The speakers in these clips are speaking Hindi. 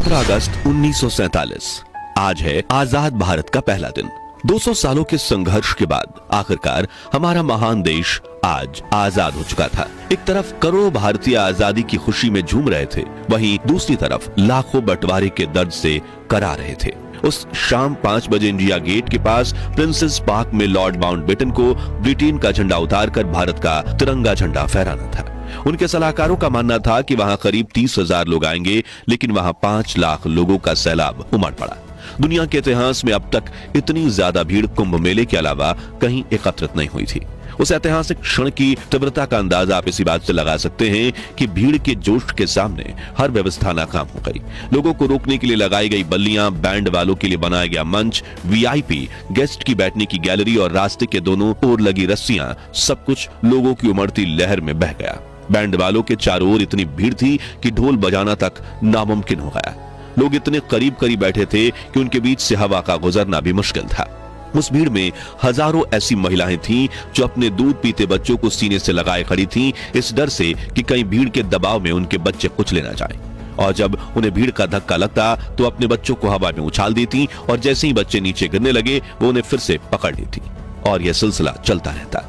17 अगस्त 1947 आज है आजाद भारत का पहला दिन। 200 सालों के संघर्ष के बाद आखिरकार हमारा महान देश आज आजाद हो चुका था। एक तरफ करोड़ों भारतीय आजादी की खुशी में झूम रहे थे, वहीं दूसरी तरफ लाखों बंटवारे के दर्द से करा रहे थे। उस शाम 5 बजे इंडिया गेट के पास प्रिंसेस पार्क में लॉर्ड माउंटबेटन को ब्रिटेन का झंडा उतारकर भारत का तिरंगा झंडा फहराना था। उनके सलाहकारों का मानना था कि वहां करीब 30,000 लोग आएंगे, लेकिन वहां 5 लाख लोगों का सैलाब उमड़ पड़ा। दुनिया के इतिहास में अब तक इतनी ज्यादा भीड़ कुंभ मेले के अलावा कहीं एकत्रित नहीं हुई थी। उस ऐतिहासिक क्षण की तीव्रता का अंदाजा आप इसी बात से लगा सकते हैं कि भीड़ के जोश के सामने हर व्यवस्था नाकाम हो गई। लोगों को रोकने के लिए लगाई गई बल्लियां, बैंड वालों के लिए बनाया गया मंच, वीआईपी गेस्ट की बैठने की गैलरी और रास्ते के दोनों ओर लगी रस्सियां, सब कुछ लोगों की उमड़ती लहर में बह गया। बैंड वालों के चारों ओर इतनी भीड़ थी कि ढोल बजाना तक नामुमकिन हो गया। लोग इतने करीब करीब बैठे थे कि उनके बीच से हवा का गुजरना भी मुश्किल था। उस भीड़ में हजारों ऐसी महिलाएं थीं जो अपने दूध पीते बच्चों को सीने से लगाए खड़ी थीं, इस डर से कि कहीं भीड़ के दबाव में उनके बच्चे कुचले ना जाएं। और जब उन्हें भीड़ का धक्का लगता तो अपने बच्चों को हवा में उछाल देती और जैसे ही बच्चे नीचे गिरने लगे वो उन्हें फिर से पकड़ लेती और यह सिलसिला चलता रहता।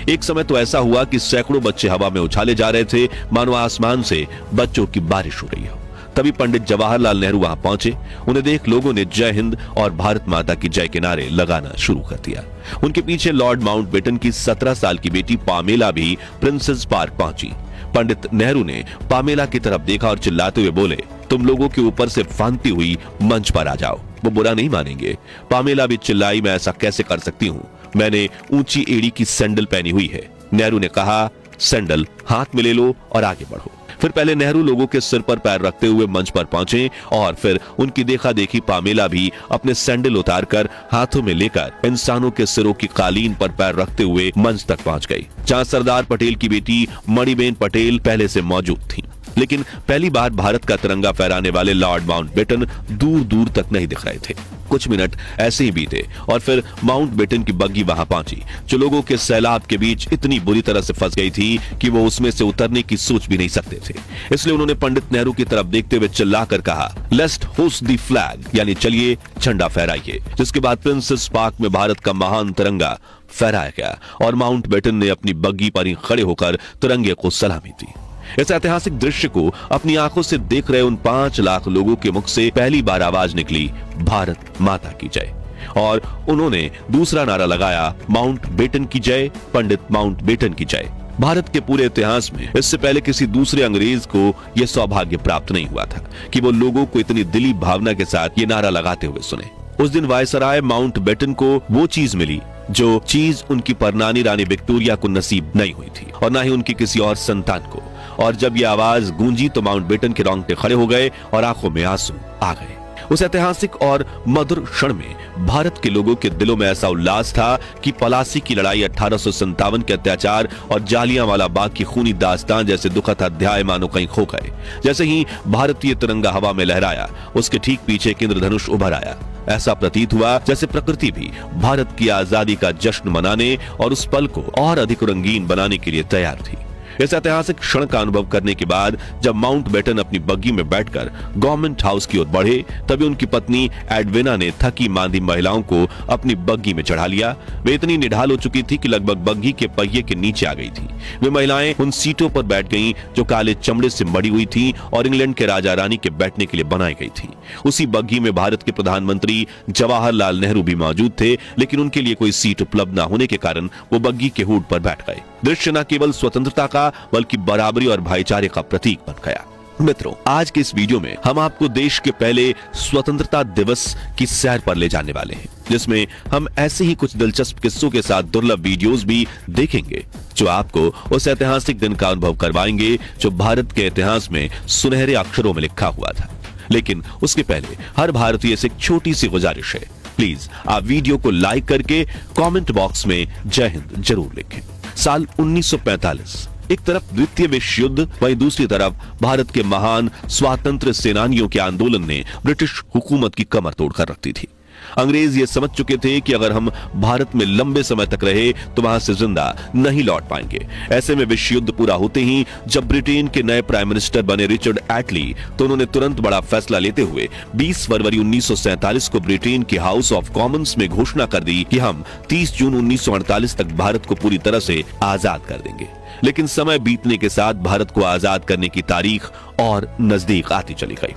एक समय तो ऐसा हुआ कि सैकड़ों बच्चे हवा में उछाले जा रहे थे, मानो आसमान से बच्चों की बारिश हो रही हो। तभी पंडित जवाहरलाल नेहरू वहां पहुंचे। उन्हें देख लोगों ने जय हिंद और भारत माता की जय के नारे लगाना शुरू कर दिया। उनके पीछे लॉर्ड माउंटबेटन की 17 साल की बेटी पामेला भी प्रिंसेस पार्क पहुंची। पंडित नेहरू ने पामेला की तरफ देखा और चिल्लाते हुए बोले, तुम लोगों के ऊपर से फांदती हुई मंच पर आ जाओ, वो बुरा नहीं मानेंगे। पामेला भी चिल्लाई, मैं ऐसा कैसे कर सकती हूँ, मैंने ऊंची एड़ी की सैंडल पहनी हुई है। नेहरू ने कहा, सैंडल हाथ में ले लो और आगे बढ़ो। फिर पहले नेहरू लोगों के सिर पर पैर रखते हुए मंच पर पहुंचे और फिर उनकी देखा देखी पामेला भी अपने सैंडल उतारकर हाथों में लेकर इंसानों के सिरों की कालीन पर पैर रखते हुए मंच तक पहुंच गई, जहां सरदार पटेल की बेटी मणिबेन पटेल पहले से मौजूद थी। लेकिन पहली बार भारत का तिरंगा फहराने वाले लॉर्ड माउंटबेटन दूर दूर तक नहीं दिख रहे थे। कुछ मिनट ऐसे ही बीते और फिर माउंटबेटन की बग्गी वहां पहुंची, जो लोगों के सैलाब के बीच इतनी बुरी तरह से फंस गई थी कि वो उसमें से उतरने की सोच भी नहीं सकते थे। इसलिए उन्होंने पंडित नेहरू की तरफ देखते हुए चिल्लाकर कहा, लेट्स होस्ट द फ्लैग, यानी चलिए झंडा फहराइए। जिसके बाद प्रिंसेस पार्क में भारत का महान तिरंगा फहराया गया और माउंटबेटन ने अपनी बग्गी पर ही खड़े होकर तिरंगे को सलामी दी। इस ऐतिहासिक दृश्य को अपनी आंखों से देख रहे उन 5 लाख लोगों के मुख से पहली बार आवाज निकली, भारत माता की जय। और उन्होंने दूसरा नारा लगाया, माउंटबेटन की जय, पंडित माउंटबेटन की जय। भारत के पूरे इतिहास में इससे पहले किसी दूसरे अंग्रेज को यह सौभाग्य प्राप्त नहीं हुआ था कि वो लोगों को इतनी दिली भावना के साथ ये नारा लगाते हुए सुने। उस दिन वायसराय माउंटबेटन को वो चीज मिली जो चीज उनकी परनानी रानी विक्टोरिया को नसीब नहीं हुई थी और ना ही उनकी किसी और संतान को। और जब ये आवाज गूंजी तो माउंटबेटन के रोंगटे खड़े हो गए और आंखों में आंसू आ गए। उस ऐतिहासिक और मधुर क्षण में भारत के लोगों के दिलों में ऐसा उल्लास था कि पलासी की लड़ाई, 1857 के अत्याचार और जालियांवाला बाग की खूनी दास्तान जैसे दुखद अध्याय मानो कहीं खो गए। जैसे ही भारतीय तिरंगा हवा में लहराया, उसके ठीक पीछे एक इंद्रधनुष उभर आया। ऐसा प्रतीत हुआ जैसे प्रकृति भी भारत की आजादी का जश्न मनाने और उस पल को और अधिक रंगीन बनाने के लिए तैयार थी। इस ऐतिहासिक क्षण का अनुभव करने के बाद जब माउंटबेटन अपनी बग्गी में बैठकर गवर्नमेंट हाउस की ओर बढ़े, तभी उनकी पत्नी एडविना ने थकी मांदी महिलाओं को अपनी बग्गी में चढ़ा लिया। वे इतनी निढाल हो चुकी थी कि लगभग बग्गी के पहिए के नीचे आ गई थी। वे महिलाएं उन सीटों पर बैठ गईं जो काले चमड़े से मड़ी हुई थी और इंग्लैंड के राजा रानी के बैठने के लिए बनाई गई थी। उसी बग्गी में भारत के प्रधानमंत्री जवाहरलाल नेहरू भी मौजूद थे, लेकिन उनके लिए कोई सीट उपलब्ध न होने के कारण वो बग्गी के हुड पर बैठ गए। दृश्य न केवल स्वतंत्रता का बल्कि बराबरी और भाईचारे का प्रतीक बन गया। मित्रों, आज के इस वीडियो में हम आपको देश के पहले स्वतंत्रता दिवस की सैर पर ले जाने वाले हैं, जिसमें हम ऐसे ही कुछ दिलचस्प किस्सों के साथ दुर्लभ वीडियोस भी देखेंगे जो आपको उस ऐतिहासिक दिन का अनुभव करवाएंगे जो भारत के इतिहास में सुनहरे अक्षरों में लिखा हुआ था। लेकिन उसके पहले हर भारतीय से एक छोटी सी गुजारिश है, प्लीज आप वीडियो को लाइक करके कमेंट बॉक्स में जय हिंद जरूर लिखें। साल 1945, एक तरफ द्वितीय विश्व युद्ध, वहीं दूसरी तरफ भारत के महान स्वातंत्र्य सेनानियों के आंदोलन ने ब्रिटिश हुकूमत की कमर तोड़कर रख दी थी। अंग्रेज ये समझ चुके थे कि अगर हम भारत में लंबे समय तक रहे तो वहां से जिंदा नहीं लौट पाएंगे। ऐसे में विश्व युद्ध पूरा होते ही जब ब्रिटेन के नए प्राइम मिनिस्टर बने रिचर्ड एटली, तो उन्होंने तुरंत बड़ा फैसला लेते हुए 20 फरवरी 1947 को ब्रिटेन के हाउस ऑफ कॉमन्स में घोषणा कर दी कि हम 30 जून 1948 तक भारत को पूरी तरह से आजाद कर देंगे। लेकिन समय बीतने के साथ भारत को आजाद करने की तारीख और नजदीक आती चली गई।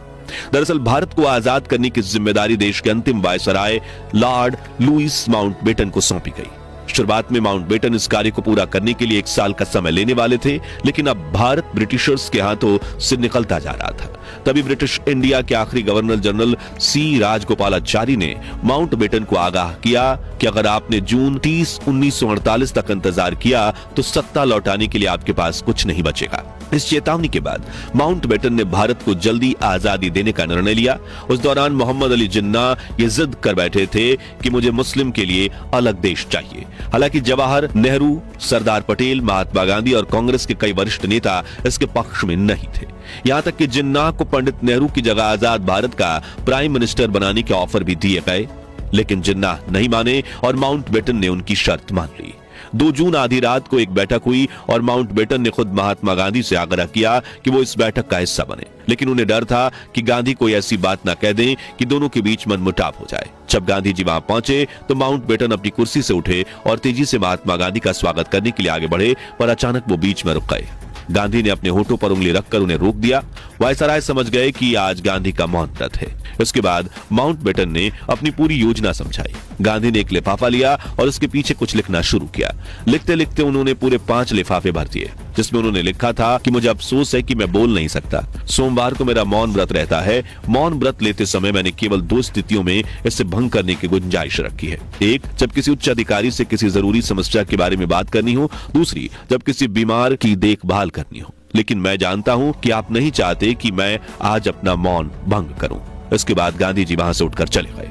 दरअसल भारत को आजाद करने की जिम्मेदारी देश के अंतिम वायसराय लॉर्ड लुईस माउंटबेटन को सौंपी गई। शुरुआत में माउंटबेटन इस कार्य को पूरा करने के लिए 1 साल का समय लेने वाले थे, लेकिन अब भारत ब्रिटिशर्स के हाथों से निकलता जा रहा था। तभी ब्रिटिश इंडिया के आखिरी गवर्नर जनरल सी राजगोपालाचारी ने माउंटबेटन को आगाह किया कि अगर आपने जून 30, 1948 तक इंतजार किया तो सत्ता लौटाने के लिए आपके पास कुछ नहीं बचेगा। इस चेतावनी के बाद माउंटबेटन ने भारत को जल्दी आजादी देने का निर्णय लिया। उस दौरान मोहम्मद अली जिन्ना ये जिद कर बैठे थे कि मुझे मुस्लिम के लिए अलग देश चाहिए। हालांकि जवाहर नेहरू, सरदार पटेल, महात्मा गांधी और कांग्रेस के कई वरिष्ठ नेता इसके पक्ष में नहीं थे। यहां तक कि जिन्ना को पंडित नेहरू की जगह आजाद भारत का प्राइम मिनिस्टर बनाने के ऑफर भी दिए गए, लेकिन जिन्ना नहीं माने और माउंटबेटन ने उनकी शर्त मान ली। 2 जून आधी रात को एक बैठक हुई और माउंटबेटन ने खुद महात्मा गांधी से आग्रह किया कि वो इस बैठक का हिस्सा बने, लेकिन उन्हें डर था कि गांधी कोई ऐसी बात ना कह दें कि दोनों के बीच मनमुटाव हो जाए। जब गांधी जी वहां पहुंचे तो माउंटबेटन अपनी कुर्सी से उठे और तेजी से महात्मा गांधी का स्वागत करने के लिए आगे बढ़े, पर अचानक वो बीच में रुक गए। गांधी ने अपने होठों पर उंगली रखकर उन्हें रोक दिया। वायसराय समझ गए कि आज गांधी का मौन व्रत है। इसके बाद माउंटबेटन ने अपनी पूरी योजना समझाई। गांधी ने एक लिफाफा लिया और उसके पीछे कुछ लिखना शुरू किया। लिखते लिखते उन्होंने पूरे 5 लिफाफे भर दिए, जिसमें उन्होंने लिखा था कि मुझे अफसोस है कि मैं बोल नहीं सकता। सोमवार को मेरा मौन व्रत रहता है। मौन व्रत लेते समय मैंने केवल 2 स्थितियों में इससे भंग करने की गुंजाइश रखी है। एक, जब किसी उच्च अधिकारी से किसी जरूरी समस्या के बारे में बात करनी हो। दूसरी, जब किसी बीमार की देखभाल करनी हो। लेकिन मैं जानता हूं कि आप नहीं चाहते कि मैं आज अपना मौन भंग करूं। इसके बाद गांधी जी वहां से उठकर चले गए।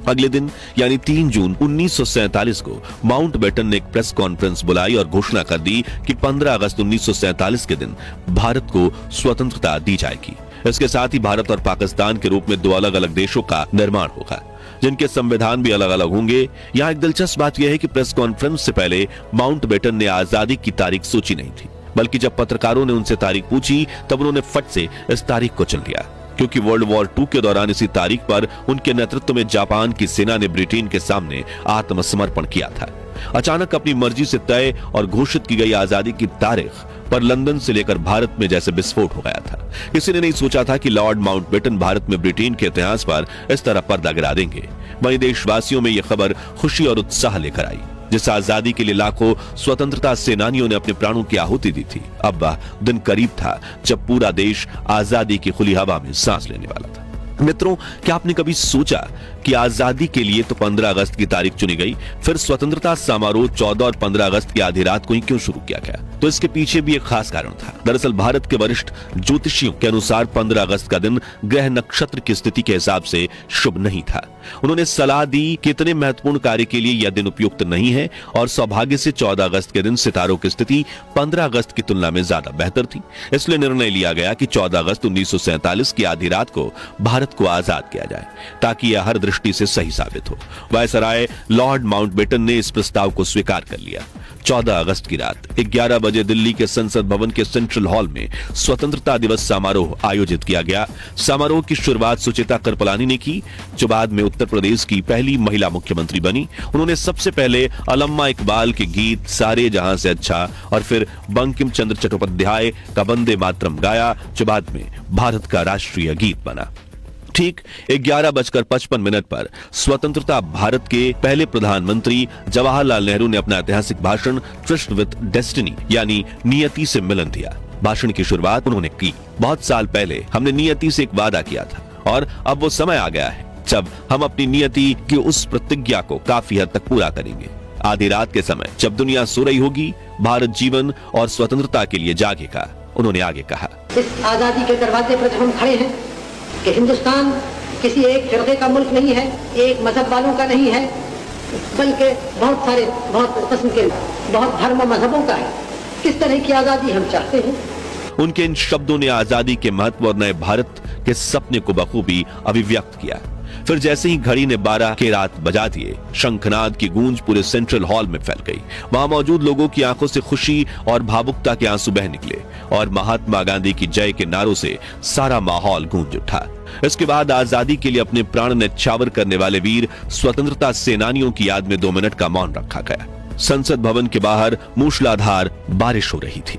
अगले दिन यानी 3 जून 1947 को माउंटबेटन ने एक प्रेस कॉन्फ्रेंस बुलाई और घोषणा कर दी कि 15 अगस्त 1947 के दिन भारत को स्वतंत्रता दी जाएगी। इसके साथ ही भारत और पाकिस्तान के रूप में 2 अलग अलग देशों का निर्माण होगा, जिनके संविधान भी अलग अलग होंगे। यहाँ एक दिलचस्प बात यह है कि प्रेस कॉन्फ्रेंस से पहले माउंटबेटन ने आजादी की तारीख सोची नहीं थी, बल्कि जब पत्रकारों ने उनसे तारीख पूछी तब उन्होंने फट से इस तारीख को चुन लिया, क्योंकि वर्ल्ड वॉर 2 के दौरान इसी तारीख पर उनके नेतृत्व में जापान की सेना ने ब्रिटेन के सामने आत्मसमर्पण किया था। अचानक अपनी मर्जी से तय और घोषित की गई आजादी की तारीख पर लंदन से लेकर भारत में जैसे विस्फोट हो गया था। किसी ने नहीं सोचा था कि लॉर्ड माउंटबेटन भारत में ब्रिटेन के इतिहास पर इस तरह पर्दा गिरा देंगे। वहीं देशवासियों में यह खबर खुशी और उत्साह लेकर आई। जिस आजादी के लिए लाखों स्वतंत्रता सेनानियों ने अपने प्राणों की आहुति दी थी, अब वह दिन करीब था जब पूरा देश आजादी की खुली हवा में सांस लेने वाला था। मित्रों, क्या आपने कभी सोचा कि आजादी के लिए तो 15 अगस्त की तारीख चुनी गई, फिर स्वतंत्रता समारोह 14 और 15 अगस्त की आधी रात को ही क्यों शुरू किया गया? तो इसके पीछे भी एक खास कारण था। दरअसल भारत के वरिष्ठ ज्योतिषियों के अनुसार 15 अगस्त का दिन ग्रह नक्षत्र की स्थिति के हिसाब से शुभ नहीं था। उन्होंने सलाह दी कि इतने महत्वपूर्ण कार्य के लिए यह दिन उपयुक्त नहीं है और सौभाग्य से 14 अगस्त के दिन सितारों की स्थिति 15 अगस्त की तुलना में ज्यादा बेहतर थी। इसलिए निर्णय लिया गया कि 14 अगस्त 1947 की आधी रात को भारत को आजाद किया जाए, ताकि यह हर दृष्टि से सही साबित हो। वायसराय लॉर्ड माउंटबेटन ने इस प्रस्ताव को स्वीकार कर लिया। 14 अगस्त की रात 11 बजे दिल्ली के संसद भवन के सेंट्रल हॉल में स्वतंत्रता दिवस समारोह आयोजित किया गया। समारोह की शुरुआत सुचेता कृपलानी ने की, जो बाद में उत्तर प्रदेश की पहली महिला मुख्यमंत्री बनी। उन्होंने सबसे पहले अल्लामा इकबाल के गीत सारे जहां से अच्छा और फिर बंकिम चंद्र चट्टोपाध्याय का वंदे मातरम गाया, जो बाद में भारत का राष्ट्रीय गीत बना। ठीक 11:55 पर स्वतंत्रता भारत के पहले प्रधानमंत्री जवाहरलाल नेहरू ने अपना ऐतिहासिक भाषण ट्रिस्ट विद डेस्टिनी यानी नियति से मिलन दिया। भाषण की शुरुआत उन्होंने की, बहुत साल पहले हमने नियति से एक वादा किया था और अब वो समय आ गया है जब हम अपनी नियति की उस प्रतिज्ञा को काफी हद तक पूरा करेंगे। आधी रात के समय जब दुनिया सो रही होगी, भारत जीवन और स्वतंत्रता के लिए जागेगा, उन्होंने आगे कहा। इस आजादी के दरवाजे पर हम खड़े हैं कि हिंदुस्तान किसी एक फिरके का मुल्क नहीं है, एक मजहब वालों का नहीं है, बल्कि बहुत सारे बहुत किस्म के बहुत धर्म मजहबों का है। किस तरह की आजादी हम चाहते हैं। उनके इन शब्दों ने आजादी के महत्व और नए भारत के सपने को बखूबी अभिव्यक्त किया। फिर जैसे ही घड़ी ने 12 के रात बजा दिए, शंखनाद की गूंज पूरे सेंट्रल हॉल में फैल गई। वहां मौजूद लोगों की आंखों से खुशी और भावुकता के आंसू बह निकले और महात्मा गांधी की जय के नारों से सारा माहौल गूंज उठा। इसके बाद आजादी के लिए अपने प्राण न्यौछावर करने वाले वीर स्वतंत्रता सेनानियों की याद में 2 मिनट का मौन रखा गया। संसद भवन के बाहर मूसलाधार बारिश हो रही थी।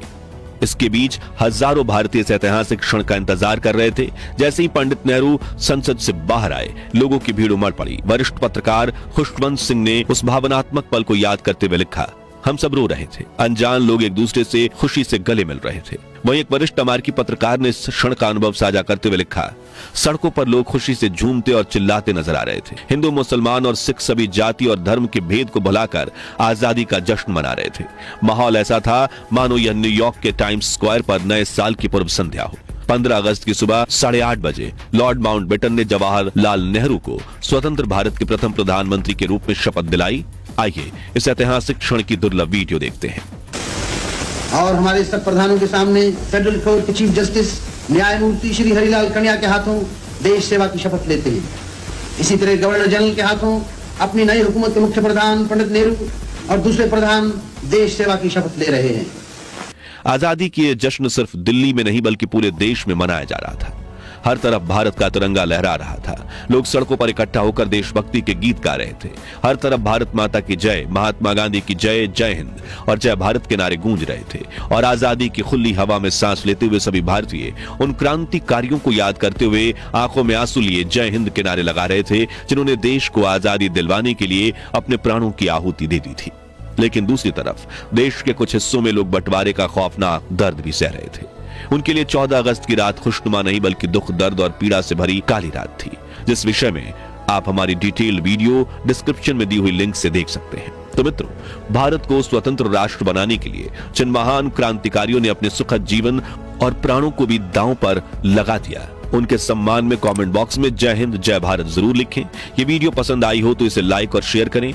इसके बीच हजारों भारतीय इस ऐतिहासिक क्षण का इंतजार कर रहे थे। जैसे ही पंडित नेहरू संसद से बाहर आए, लोगों की भीड़ उमड़ पड़ी। वरिष्ठ पत्रकार खुशवंत सिंह ने उस भावनात्मक पल को याद करते हुए लिखा, हम सब रो रहे थे। अनजान लोग एक दूसरे से खुशी से गले मिल रहे थे। वहीं एक वरिष्ठ अमेरिकी पत्रकार ने इस क्षण का अनुभव साझा करते हुए लिखा, सड़कों पर लोग खुशी से झूमते और चिल्लाते नजर आ रहे थे। हिंदू, मुसलमान और सिख सभी जाति और धर्म के भेद को भुलाकर आजादी का जश्न मना रहे थे। माहौल ऐसा था मानो यह न्यूयॉर्क के टाइम्स स्क्वायर पर नए साल की पूर्व संध्या हो। 15 अगस्त की सुबह 8:30 बजे लॉर्ड माउंटबेटन ने जवाहरलाल नेहरू को स्वतंत्र भारत के प्रथम प्रधानमंत्री के रूप में शपथ दिलाई। आइए इस ऐतिहासिक क्षण की दुर्लभ वीडियो देखते हैं। और हमारे सब प्रधानों के सामने फेडरल कोर्ट के चीफ जस्टिस न्यायमूर्ति श्री हरिलाल कन्या के हाथों देश सेवा की शपथ लेते हैं। इसी तरह गवर्नर जनरल के हाथों अपनी नई हुकूमत के मुख्य प्रधान पंडित नेहरू और दूसरे प्रधान देश सेवा की शपथ ले रहे हैं। आजादी की यह जश्न सिर्फ दिल्ली में नहीं बल्कि पूरे देश में मनाया जा रहा था। हर तरफ भारत का तिरंगा लहरा रहा था। लोग सड़कों पर इकट्ठा होकर देशभक्ति के गीत गा रहे थे। हर तरफ भारत माता की जय, महात्मा गांधी की जय, जय हिंद और जय भारत के नारे गूंज रहे थे। और आजादी की खुली हवा में सांस लेते हुए सभी भारतीय उन क्रांतिकारियों को याद करते हुए आंखों में आंसू लिए जय हिंद के नारे लगा रहे थे, जिन्होंने देश को आजादी दिलवाने के लिए अपने प्राणों की आहुति दे दी थी। लेकिन दूसरी तरफ देश के कुछ हिस्सों में लोग बंटवारे का खौफनाक दर्द भी सह रहे थे। उनके लिए 14 अगस्त की रात खुशनुमा नहीं बल्कि दुख, दर्द और पीड़ा से भरी काली रात थी, जिस विषय में आप हमारी डिटेल वीडियो डिस्क्रिप्शन में दी हुई लिंक से देख सकते हैं। तो मित्रों, भारत को स्वतंत्र राष्ट्र बनाने के लिए जिन महान क्रांतिकारियों ने अपने सुखद जीवन और प्राणों को भी दांव पर लगा दिया, उनके सम्मान में कमेंट बॉक्स में जय हिंद जय भारत जरूर लिखें। ये वीडियो पसंद आई हो तो इसे लाइक और शेयर करें।